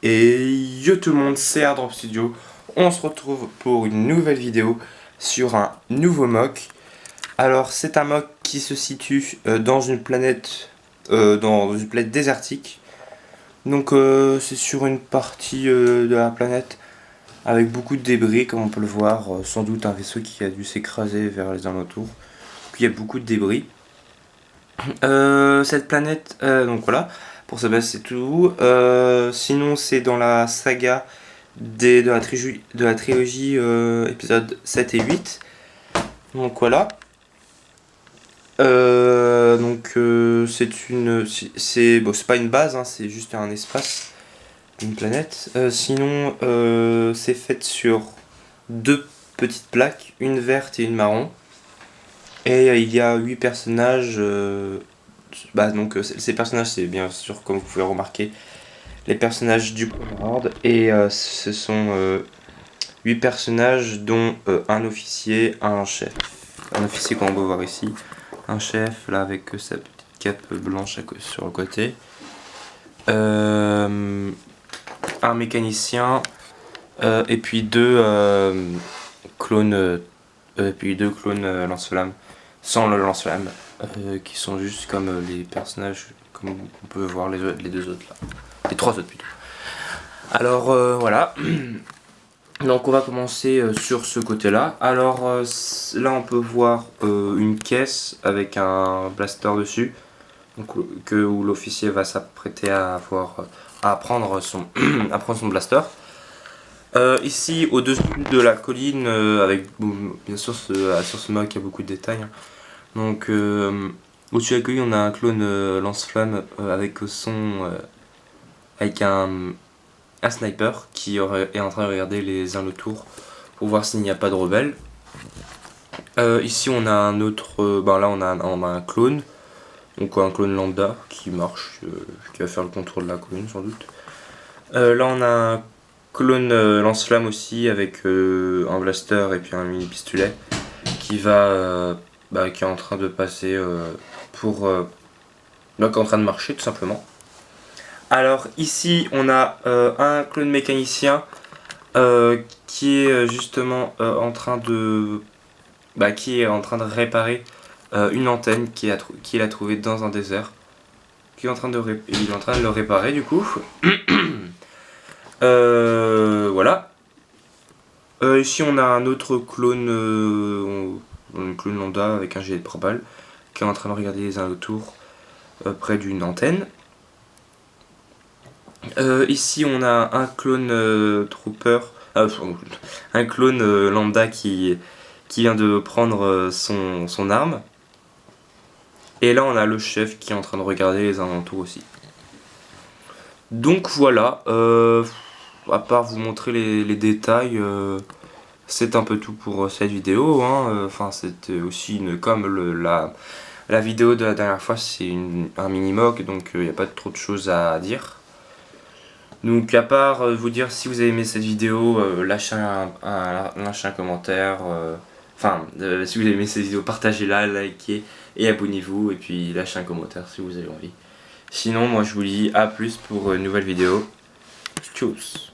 Et yo tout le monde, c'est Airdrop Studio. On se retrouve pour une nouvelle vidéo sur un nouveau mock. Alors c'est un mock qui se situe dans une planète désertique. Donc c'est sur une partie de la planète avec beaucoup de débris comme on peut le voir. Sans doute un vaisseau qui a dû s'écraser vers les alentours. Puis il y a beaucoup de débris. Cette planète, donc voilà, pour sa base c'est tout. Sinon c'est dans la saga de la trilogie épisode 7 et 8. Donc voilà. C'est bon, c'est pas une base, hein, c'est juste un espace, une planète. Sinon c'est fait sur deux petites plaques, une verte et une marron. Et il y a 8 personnages. Ces personnages, c'est bien sûr, comme vous pouvez remarquer, les personnages du Horde. Et ce sont 8 personnages, dont un officier, un chef. Un officier qu'on peut voir ici. Un chef, là, avec sa petite cape blanche sur le côté. Un mécanicien. Et puis deux clones. Lance-flammes. Sans le lance-flamme, qui sont juste comme les personnages, comme on peut voir les deux autres là. Les trois autres plutôt. Alors voilà. Donc on va commencer sur ce côté là. Alors là on peut voir une caisse avec un blaster dessus. Donc, où l'officier va s'apprêter à prendre son blaster. Ici au-dessus de la colline, avec bien sûr sur ce mock il y a beaucoup de détails, hein. Donc au-dessus de la colline on a un clone lance-flamme avec un sniper qui est en train de regarder les alentours pour voir s'il n'y a pas de rebelles. Ici on a un autre, là on a un clone, donc un clone lambda qui marche, qui va faire le contrôle de la colline sans doute. Là on a un clone lance-flamme aussi avec un blaster et puis un mini pistolet qui est en train de passer qui est en train de marcher tout simplement. Alors ici on a un clone mécanicien qui est justement en train de réparer une antenne qu'il a trouvée dans un désert. Il est en train de le réparer du coup. Voilà. Ici on a un autre clone, lambda avec un gilet de propale qui est en train de regarder les alentours près d'une antenne. Ici on a un clone un clone lambda qui vient de prendre son arme. Et là on a le chef qui est en train de regarder les alentours aussi. Donc voilà, à part vous montrer les détails, c'est un peu tout pour cette vidéo, hein. Enfin c'était aussi comme la vidéo de la dernière fois, c'est un mini-mock, donc il n'y a pas trop de choses à dire. Donc à part vous dire si vous avez aimé cette vidéo, lâchez un commentaire, si vous avez aimé cette vidéo, partagez-la, likez et abonnez-vous, et puis lâchez un commentaire si vous avez envie. Sinon moi je vous dis à plus pour une nouvelle vidéo. Tchuss.